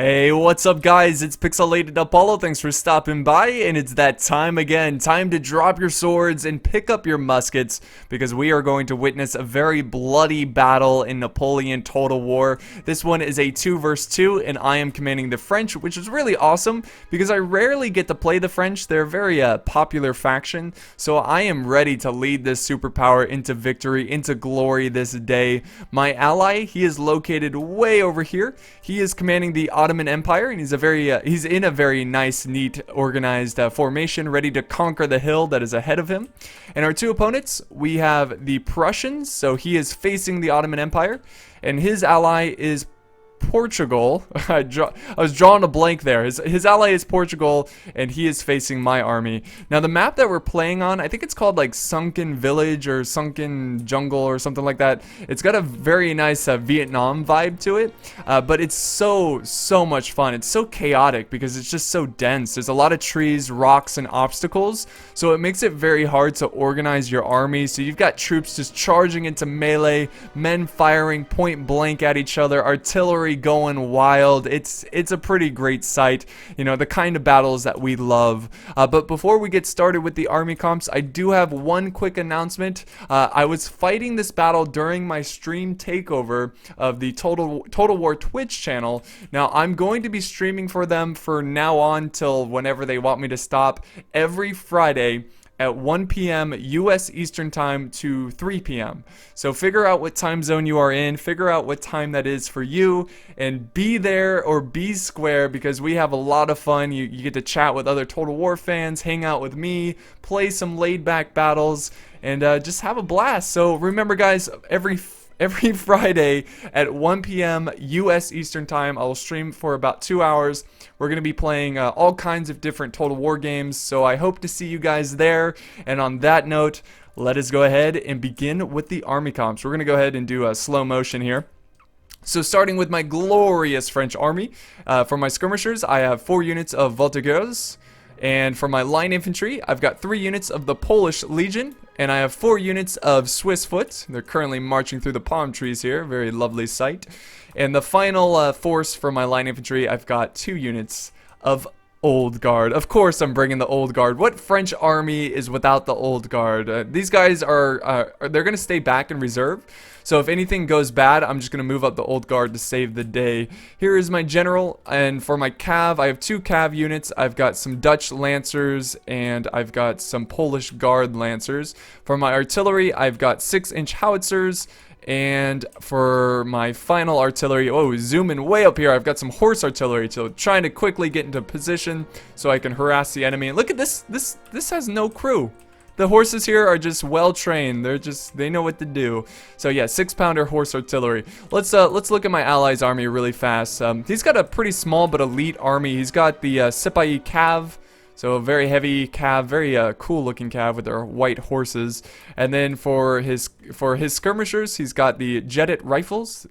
Hey, what's up guys? It's Pixelated-Apollo. Thanks for stopping by, and it's that time again. Time to drop your swords and pick up your muskets, because we are going to witness a very bloody battle in Napoleon Total War. This one is a 2 versus 2, and I am commanding the French, which is really awesome, because I rarely get to play the French. They're a very popular faction, so I am ready to lead this superpower into victory, into glory this day. My ally, he is located way over here. He is commanding the Ottoman Empire, and he's in a very nice, neat, organized formation, ready to conquer the hill that is ahead of him. And our two opponents, we have the Prussians, so he is facing the Ottoman Empire, and his ally is Portugal. I was drawing a blank there. His ally is Portugal, and he is facing my army. Now, the map that we're playing on, I think it's called like Sunken Village or Sunken Jungle or something like that. It's got a very nice Vietnam vibe to it, but it's so much fun. It's so chaotic because it's just so dense. There's a lot of trees, rocks, and obstacles, so it makes it very hard to organize your army. So you've got troops just charging into melee, men firing point blank at each other, artillery going wild. It's a pretty great sight, you know, the kind of battles that we love. But before we get started with the army comps, I do have one quick announcement. I was fighting this battle during my stream takeover of the Total War Twitch channel. Now I'm going to be streaming for them for now on till whenever they want me to stop, every Friday at 1 p.m. U.S. Eastern Time to 3 p.m. So figure out what time zone you are in, figure out what time that is for you, and be there or be square, because we have a lot of fun. You get to chat with other Total War fans, hang out with me, play some laid-back battles, and just have a blast. So remember guys, every Friday at 1 p.m. U.S. Eastern Time, I will stream for about 2 hours. We're going to be playing all kinds of different Total War games, so I hope to see you guys there. And on that note, let us go ahead and begin with the army comps. We're going to go ahead and do a slow motion here. So starting with my glorious French army, for my skirmishers, I have 4 units of Voltigeurs. And for my line infantry, I've got 3 units of the Polish Legion, and I have 4 units of Swiss Foot. They're currently marching through the palm trees here, very lovely sight. And the final force for my line infantry, I've got 2 units of Old Guard. Of course I'm bringing the Old Guard. What French army is without the Old Guard? These guys they're going to stay back in reserve. So if anything goes bad, I'm just going to move up the Old Guard to save the day. Here is my general, and for my cav, I have 2 cav units. I've got some Dutch Lancers, and I've got some Polish Guard Lancers. For my artillery, I've got 6-inch howitzers. And for my final artillery, zooming way up here, I've got some horse artillery, so trying to quickly get into position so I can harass the enemy. And look at this, this has no crew. The horses here are just well trained. They know what to do. So yeah, 6-pounder horse artillery. Let's look at my ally's army really fast. He's got a pretty small but elite army. He's got the Sipahi Cav. So a very heavy cav, very cool looking cav with their white horses. And then for his skirmishers, he's got the Jetit rifles.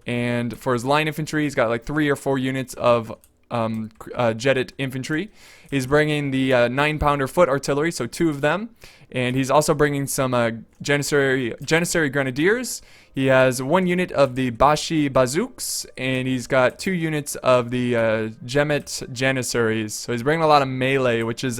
And for his line infantry, he's got like 3 or 4 units of Jetit infantry. He's bringing the 9-pounder foot artillery, so 2 of them. And he's also bringing some Janissary grenadiers. He has 1 unit of the Bashi bazooks, and he's got 2 units of the Gemet Janissaries. So he's bringing a lot of melee, which is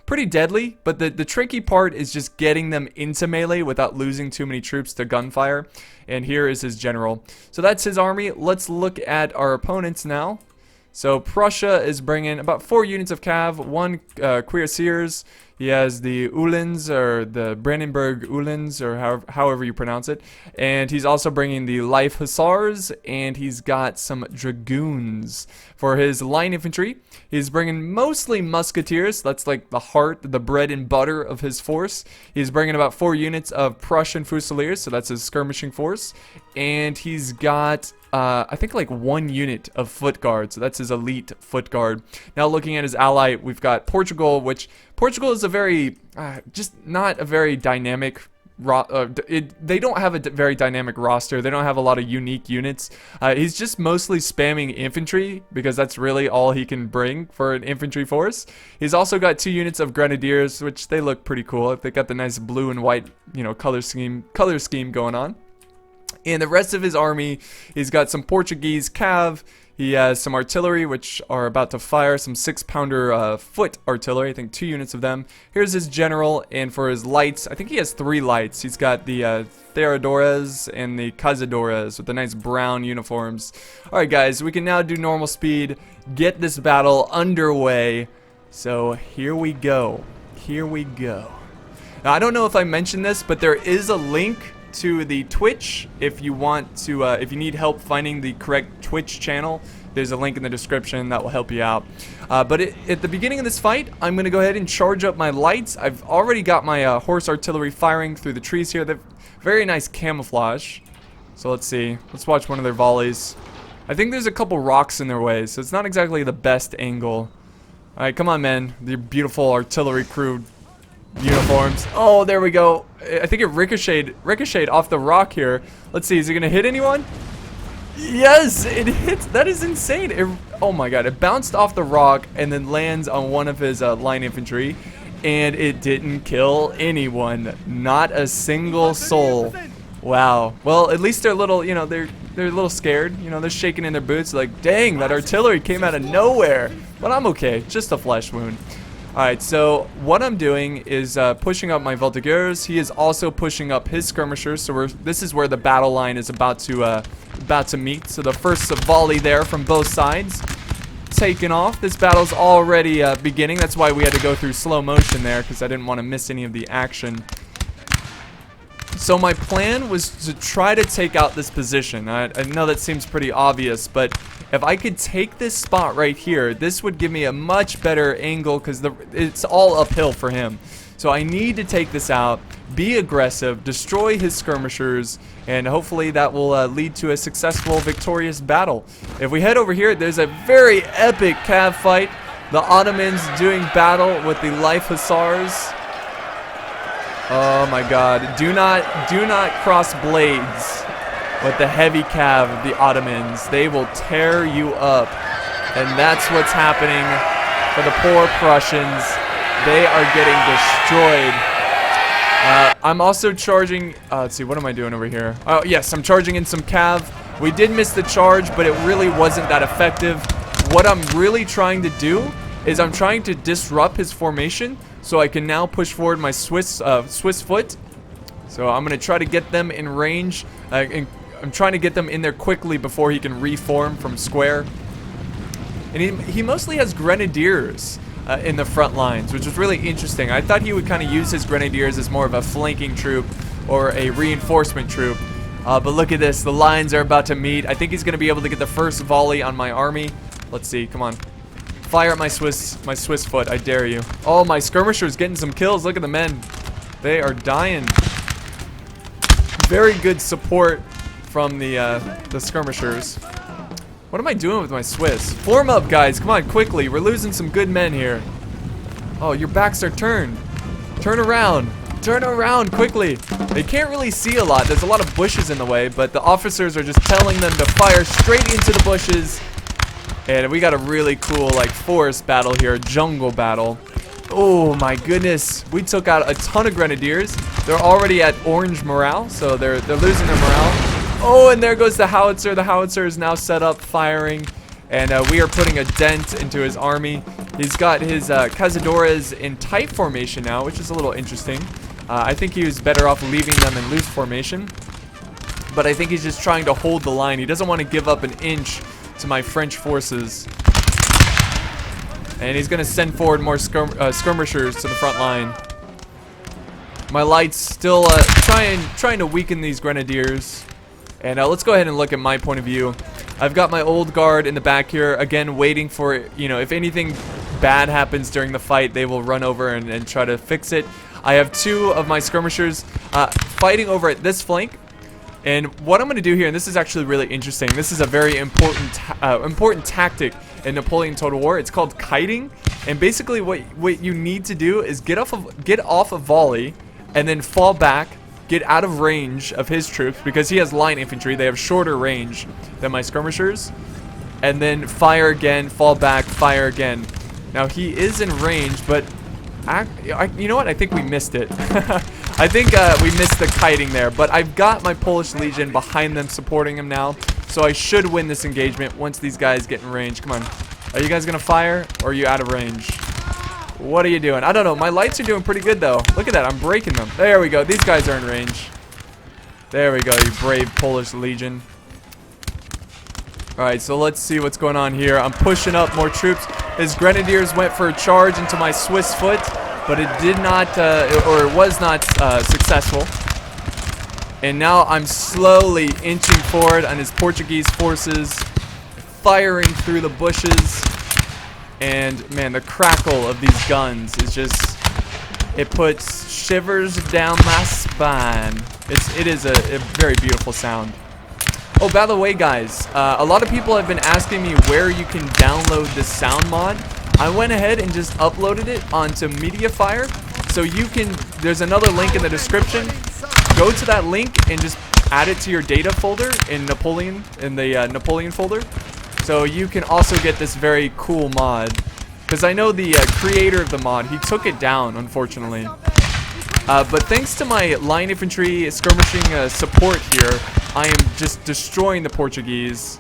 pretty deadly. But the tricky part is just getting them into melee without losing too many troops to gunfire. And here is his general. So that's his army. Let's look at our opponents now. So Prussia is bringing about 4 units of cav, 1 cuirassiers. He has the Uhlans, or the Brandenburg Uhlans, or however you pronounce it. And he's also bringing the Life Hussars, and he's got some dragoons. For his line infantry, he's bringing mostly musketeers. That's like the heart, the bread and butter of his force. He's bringing about 4 units of Prussian Fusiliers, so that's his skirmishing force. And he's got I think like 1 unit of foot guard, so that's his elite foot guard. Now looking at his ally, we've got Portugal, which Portugal is a very, just not a very dynamic, they don't have a very dynamic roster. They don't have a lot of unique units. He's just mostly spamming infantry because that's really all he can bring for an infantry force. He's also got 2 units of grenadiers, which they look pretty cool. They got the nice blue and white, you know, color scheme going on. In the rest of his army, he's got some Portuguese cav. He has some artillery, which are about to fire, some 6-pounder foot artillery, I think 2 units of them. Here's his general, and for his lights, I think he has 3 lights. He's got the Theodores and the Cazadores with the nice brown uniforms. Alright guys, we can now do normal speed, get this battle underway. So here we go. Here we go. Now I don't know if I mentioned this, but there is a link to the Twitch if you want to, if you need help finding the correct Twitch channel. There's a link in the description that will help you out. But at the beginning of this fight, I'm going to go ahead and charge up my lights. I've already got my horse artillery firing through the trees here. They're very nice camouflage. So let's see. Let's watch one of their volleys. I think there's a couple rocks in their way, so it's not exactly the best angle. Alright, come on, man. The beautiful artillery crew uniforms. Oh, there we go. I think it ricocheted off the rock here. Let's see, is it gonna hit anyone? Yes, it hits. That is insane. Oh my god, it bounced off the rock and then lands on one of his line infantry, and it didn't kill anyone. Not a single soul. Wow. Well, at least they're a little, you know, they're a little scared. You know, they're shaking in their boots like, dang, that artillery came out of nowhere. But I'm okay, just a flesh wound. Alright, so what I'm doing is pushing up my Voltigeurs. He is also pushing up his skirmishers. So this is where the battle line is about to meet. So the first volley there from both sides taken off. This battle's already beginning. That's why we had to go through slow motion there, because I didn't want to miss any of the action. So my plan was to try to take out this position. I know that seems pretty obvious, but if I could take this spot right here, this would give me a much better angle, because it's all uphill for him. So I need to take this out, be aggressive, destroy his skirmishers, and hopefully that will lead to a successful, victorious battle. If we head over here, there's a very epic cav fight. The Ottomans doing battle with the life hussars. Oh my god, do not cross blades with the heavy cav of the Ottomans. They will tear you up. And that's what's happening for the poor Prussians. They are getting destroyed. I'm also charging, let's see, what am I doing over here? Oh yes, I'm charging in some cav. We did miss the charge, but it really wasn't that effective. What I'm really trying to do is I'm trying to disrupt his formation, so I can now push forward my Swiss foot. So I'm going to try to get them in range. And I'm trying to get them in there quickly before he can reform from square. And he mostly has grenadiers in the front lines, which is really interesting. I thought he would kind of use his grenadiers as more of a flanking troop or a reinforcement troop. But look at this. The lines are about to meet. I think he's going to be able to get the first volley on my army. Let's see. Come on. Fire at my Swiss foot, I dare you. Oh, my skirmisher's getting some kills. Look at the men. They are dying. Very good support from the skirmishers. What am I doing with my Swiss? Form up, guys. Come on, quickly. We're losing some good men here. Oh, your backs are turned. Turn around. Turn around, quickly. They can't really see a lot. There's a lot of bushes in the way, but the officers are just telling them to fire straight into the bushes. And we got a really cool, like, forest battle here, jungle battle. Oh my goodness, we took out a ton of grenadiers. They're already at orange morale, so they're losing their morale. Oh, and there goes the howitzer. The howitzer is now set up, firing, and we are putting a dent into his army. He's got his Cazadores in tight formation now, which is a little interesting. I think he was better off leaving them in loose formation, but I think he's just trying to hold the line. He doesn't want to give up an inch to my French forces. And he's going to send forward more skirmishers to the front line. My lights still trying to weaken these grenadiers. And let's go ahead and look at my point of view. I've got my old guard in the back here, again waiting for, you know, if anything bad happens during the fight, they will run over and try to fix it. I have 2 of my skirmishers fighting over at this flank. And what I'm going to do here, and this is actually really interesting, this is a very important tactic in Napoleon Total War. It's called kiting, and basically what you need to do is get off a volley, and then fall back, get out of range of his troops, because he has line infantry. They have shorter range than my skirmishers, and then fire again, fall back, fire again. Now he is in range, but you know what? I think we missed it. I think we missed the kiting there, but I've got my Polish Legion behind them supporting him now. So I should win this engagement once these guys get in range. Come on. Are you guys going to fire, or are you out of range? What are you doing? I don't know. My lights are doing pretty good, though. Look at that. I'm breaking them. There we go. These guys are in range. There we go, you brave Polish Legion. Alright, so let's see what's going on here. I'm pushing up more troops. His grenadiers went for a charge into my Swiss foot, but it did not, or it was not successful. And now I'm slowly inching forward on his Portuguese forces, firing through the bushes. And man, the crackle of these guns is just, it puts shivers down my spine. It is a very beautiful sound. Oh, by the way, guys, a lot of people have been asking me where you can download this sound mod. I went ahead and just uploaded it onto Mediafire. So you can, there's another link in the description. Go to that link and just add it to your data folder in Napoleon, in the Napoleon folder. So you can also get this very cool mod. Because I know the creator of the mod, he took it down, unfortunately. But thanks to my line infantry skirmishing support here, I am just destroying the Portuguese.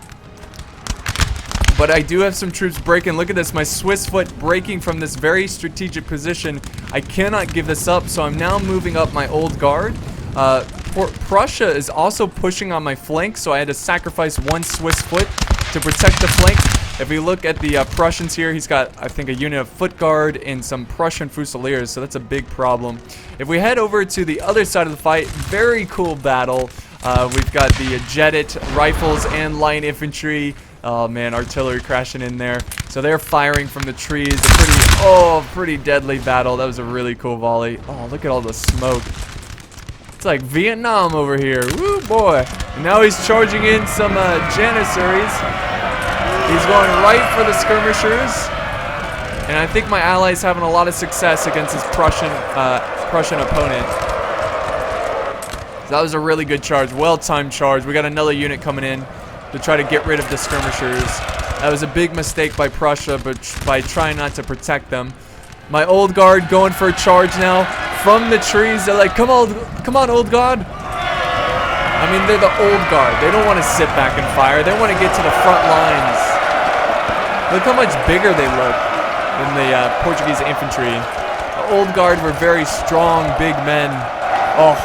But I do have some troops breaking. Look at this, my Swiss foot breaking from this very strategic position. I cannot give this up, so I'm now moving up my old guard. Prussia is also pushing on my flank, so I had to sacrifice one Swiss foot to protect the flank. If we look at the Prussians here, he's got, I think, a unit of foot guard and some Prussian Fusiliers, so that's a big problem. If we head over to the other side of the fight, very cool battle. We've got the jetted rifles and line infantry. Oh man, artillery crashing in there. So they're firing from the trees. A pretty deadly battle. That was a really cool volley. Oh, look at all the smoke. It's like Vietnam over here. Woo, boy. And now he's charging in some Janissaries. He's going right for the skirmishers. And I think my ally's having a lot of success against his Prussian opponent. So that was a really good charge. Well-timed charge. We got another unit coming in to try to get rid of the skirmishers. That was a big mistake by Prussia, but by trying not to protect them. My old guard going for a charge now from the trees. They're like, come on, old guard. I mean, they're the old guard. They don't want to sit back and fire. They want to get to the front lines. Look how much bigger they look than the Portuguese infantry. The old guard were very strong, big men. Oh.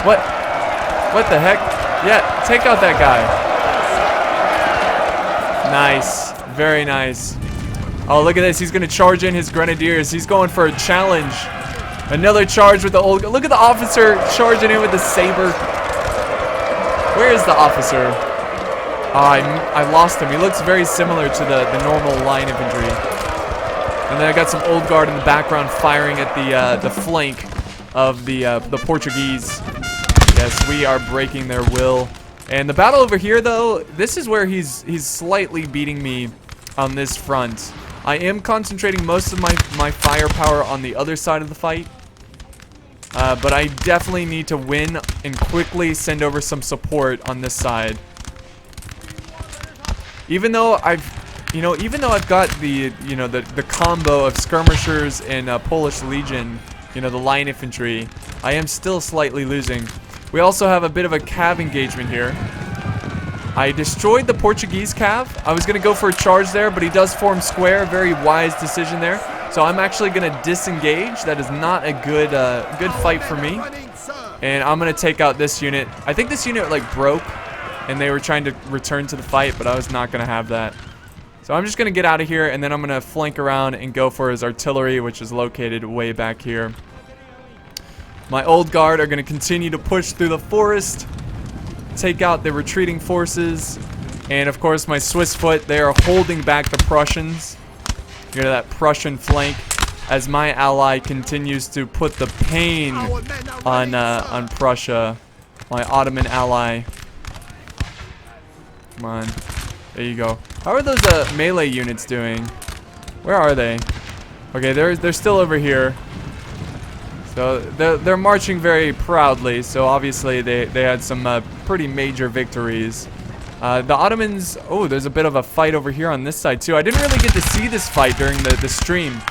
What the heck? Yeah, take out that guy. Nice. Very nice. Oh, look at this. He's going to charge in his grenadiers. He's going for a challenge. Another charge with the old... Look at the officer charging in with the saber. Where is the officer? Oh, I lost him. He looks very similar to the normal line infantry. And then I got some old guard in the background firing at the flank of the Portuguese. Yes, we are breaking their will. And the battle over here, though, this is where he's slightly beating me on this front. I am concentrating most of my firepower on the other side of the fight. But I definitely need to win and quickly send over some support on this side. Even though I've got the combo of skirmishers and Polish Legion, the line infantry, I am still slightly losing. We also have a bit of a cav engagement here. I destroyed the Portuguese cav. I was going to go for a charge there, but he does form square. Very wise decision there. So I'm actually going to disengage. That is not a good fight for me. And I'm going to take out this unit. I think this unit like broke, and they were trying to return to the fight, but I was not going to have that. So I'm just going to get out of here, and then I'm going to flank around and go for his artillery, which is located way back here. My old guard are going to continue to push through the forest, take out the retreating forces, and of course my Swiss foot, they are holding back the Prussians. You know, that Prussian flank, as my ally continues to put the pain on Prussia, my Ottoman ally. Come on, there you go. How are those melee units doing? Where are they? Okay, they're still over here. So they're marching very proudly. So obviously they had some pretty major victories. The Ottomans, oh, there's a bit of a fight over here on this side too. I didn't really get to see this fight during the stream.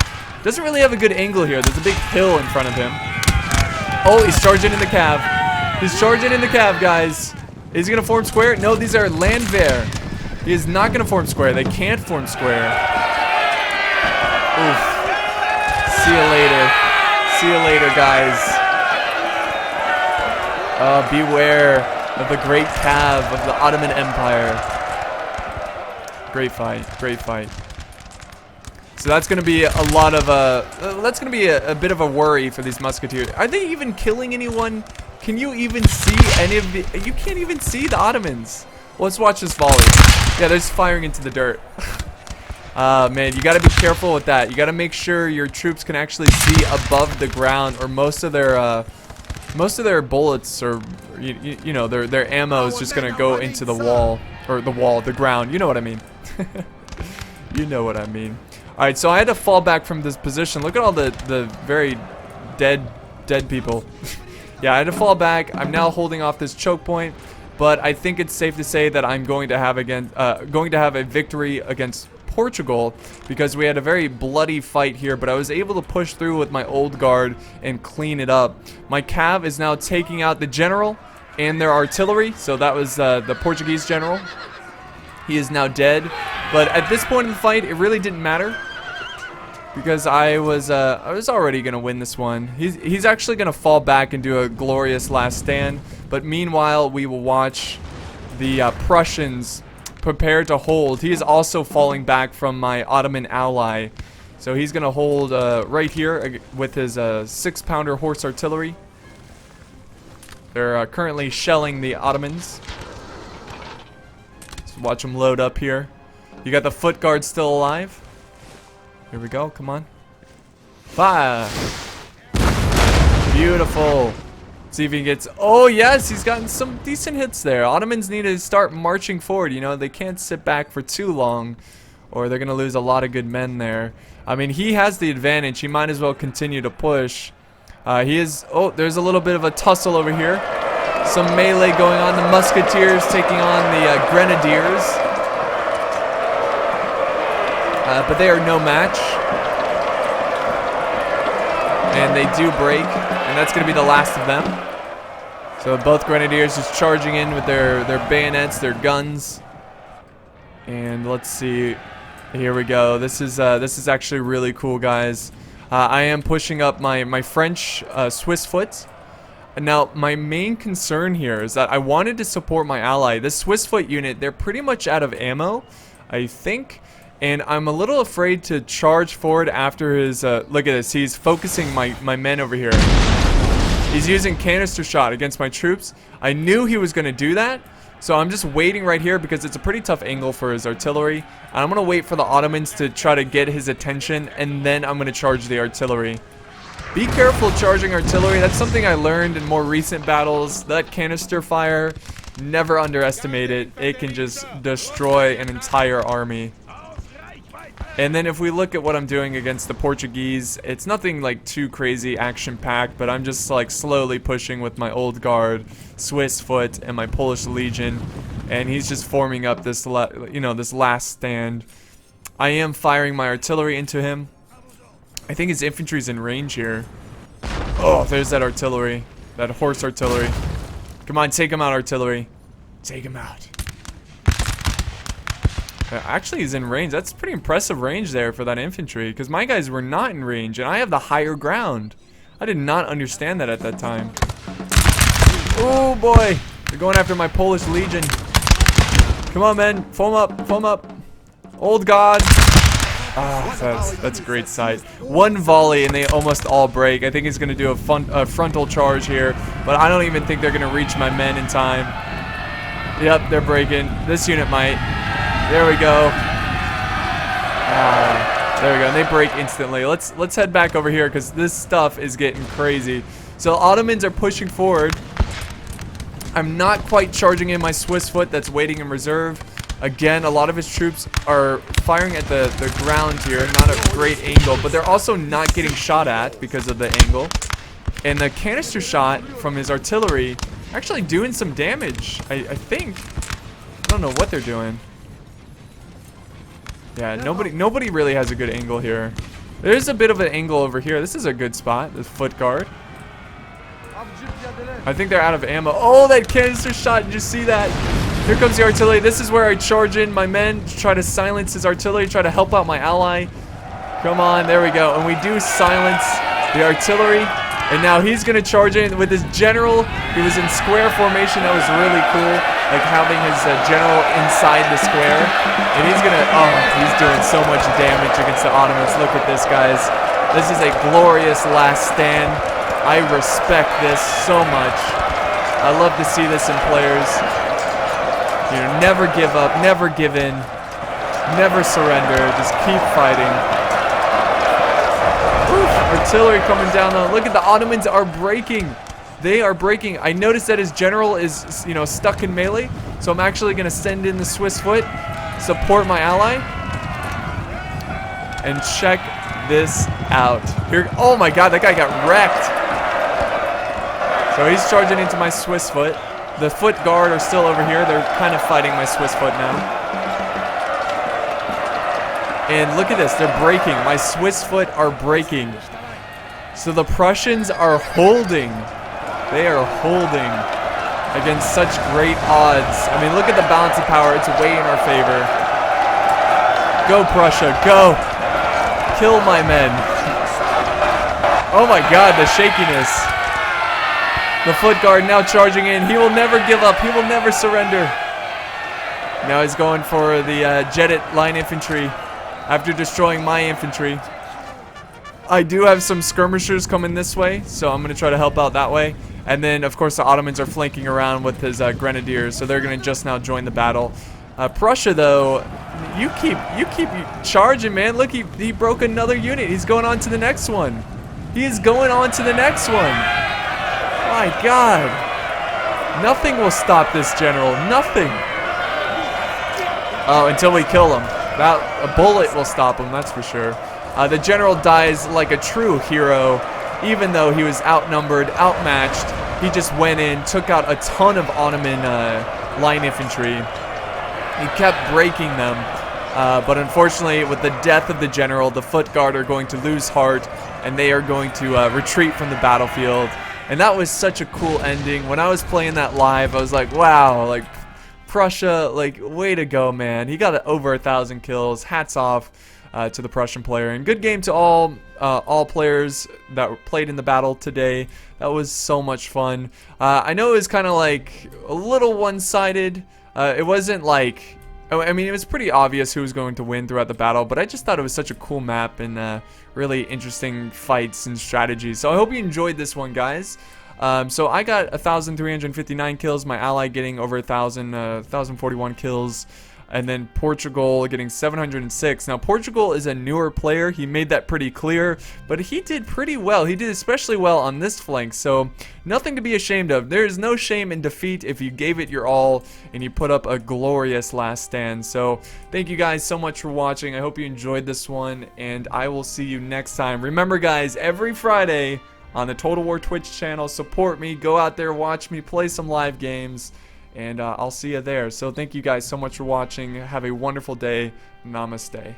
Doesn't really have a good angle here. There's a big hill in front of him. Oh, he's charging in the cav. He's charging in the cav, guys. Is he gonna form square? No, these are Landwehr. He is not gonna form square. They can't form square. Oof. See you later. See you later, guys. Beware of the great cav of the Ottoman Empire. Great fight. Great fight. So that's going to be a lot of that's going to be a bit of a worry for these musketeers. Are they even killing anyone? Can you even see any of the... You can't even see the Ottomans. Well, let's watch this volley. Yeah, they're just firing into the dirt. Man, you got to be careful with that. You got to make sure your troops can actually see above the ground, or most of their bullets, or you know, their ammo is just going to go into the wall, or the ground. You know what I mean. You know what I mean. Alright, so I had to fall back from this position. Look at all the very dead people. Yeah, I had to fall back. I'm now holding off this choke point, but I think it's safe to say that I'm going to have a victory against Portugal, because we had a very bloody fight here, but I was able to push through with my old guard and clean it up. My cav is now taking out the general and their artillery, so that was the Portuguese general. He is now dead, but at this point in the fight, it really didn't matter, because I was already gonna win this one. He's actually gonna fall back and do a glorious last stand, but meanwhile we will watch the Prussians prepare to hold. He is also falling back from my Ottoman ally, so he's gonna hold right here with his 6-pounder horse artillery. They're currently shelling the Ottomans. Watch them load up here. You got the foot guard still alive. Here we go. Come on. Fire. Beautiful. See if he gets... Oh, yes. He's gotten some decent hits there. Ottomans need to start marching forward. You know, they can't sit back for too long, or they're going to lose a lot of good men there. I mean, he has the advantage. He might as well continue to push. He is... Oh, there's a little bit of a tussle over here. Some melee going on. The musketeers taking on the grenadiers. But they are no match. And they do break. And that's going to be the last of them. So both grenadiers just charging in with their bayonets, their guns. And let's see. Here we go. This is actually really cool, guys. I am pushing up my French Swiss foot. Now, my main concern here is that I wanted to support my ally. This Swiss foot unit, they're pretty much out of ammo, I think. And I'm a little afraid to charge forward after his... look at this. He's focusing my men over here. He's using canister shot against my troops. I knew he was going to do that. So I'm just waiting right here because it's a pretty tough angle for his artillery. And I'm going to wait for the Ottomans to try to get his attention. And then I'm going to charge the artillery. Be careful charging artillery. That's something I learned in more recent battles. That canister fire, never underestimate it. It can just destroy an entire army. And then if we look at what I'm doing against the Portuguese, it's nothing like too crazy action-packed, but I'm just like slowly pushing with my old guard, Swiss foot, and my Polish legion. And he's just forming up this, this last stand. I am firing my artillery into him. I think his infantry's in range here. Oh, there's that artillery. That horse artillery. Come on, take him out, artillery. Take him out. Actually, he's in range. That's pretty impressive range there for that infantry, because my guys were not in range, and I have the higher ground. I did not understand that at that time. Oh, boy. They're going after my Polish legion. Come on, men. Foam up. Foam up. Old God. Ah, that's a great sight. One volley and they almost all break. I think he's going to do a frontal charge here, but I don't even think they're going to reach my men in time. Yep, they're breaking. This unit might. There we go. There we go. And they break instantly. Let's head back over here because this stuff is getting crazy. So Ottomans are pushing forward. I'm not quite charging in my Swiss foot that's waiting in reserve. Again, a lot of his troops are firing at the ground here, not a great angle, but they're also not getting shot at because of the angle. And the canister shot from his artillery actually doing some damage, I think. I don't know what they're doing. Yeah, nobody really has a good angle here. There's a bit of an angle over here. This is a good spot, this foot guard. I think they're out of ammo. Oh, that canister shot. Did you see that? Here comes the artillery. This is where I charge in my men to try to silence his artillery, try to help out my ally. Come on, there we go. And we do silence the artillery. And now he's going to charge in with his general. He was in square formation. That was really cool. Like having his general inside the square. And he's going to, oh, he's doing so much damage against the Ottomans. Look at this, guys. This is a glorious last stand. I respect this so much. I love to see this in players. You know, never give up, never give in, never surrender. Just keep fighting. Oof, artillery coming down though. Look at the Ottomans are breaking. They are breaking. I noticed that his general is, you know, stuck in melee. So I'm actually going to send in the Swiss foot, support my ally, and check this out. Here, oh my God, that guy got wrecked. So he's charging into my Swiss foot. The foot guard are still over here. They're kind of fighting my Swiss foot now. And look at this. They're breaking. My Swiss foot are breaking. So the Prussians are holding. They are holding against such great odds. I mean, look at the balance of power. It's way in our favor. Go, Prussia. Go. Kill my men. Oh my God, the shakiness. The foot guard now charging in. He will never give up. He will never surrender. Now he's going for the jetted line infantry after destroying my infantry. I do have some skirmishers coming this way, so I'm going to try to help out that way. And then, of course, the Ottomans are flanking around with his grenadiers, so they're going to just now join the battle. Prussia, though, you keep charging, man. Look, he broke another unit. He's going on to the next one. He is going on to the next one. My God. Nothing will stop this general. Nothing. Oh, until we kill him. A bullet will stop him, that's for sure. The general dies like a true hero, even though he was outnumbered, outmatched. He just went in, took out a ton of Ottoman line infantry. He kept breaking them. But unfortunately, with the death of the general, the foot guard are going to lose heart, and they are going to retreat from the battlefield. And that was such a cool ending. When I was playing that live, I was like, wow, like Prussia, like way to go, man. He got over 1,000 kills. Hats off to the Prussian player. And good game to all players that played in the battle today. That was so much fun. I know it was kind of like a little one-sided. It wasn't like, I mean, it was pretty obvious who was going to win throughout the battle, but I just thought it was such a cool map and really interesting fights and strategies. So I hope you enjoyed this one, guys. So I got 1,359 kills, my ally getting over 1,041 kills, and then Portugal getting 706. Now, Portugal is a newer player. He made that pretty clear, but he did pretty well. He did especially well on this flank, so nothing to be ashamed of. There is no shame in defeat if you gave it your all and you put up a glorious last stand. So thank you guys so much for watching. I hope you enjoyed this one, and I will see you next time. Remember, guys, every Friday on the Total War Twitch channel, support me. Go out there, watch me play some live games. And I'll see you there. So thank you guys so much for watching. Have a wonderful day. Namaste.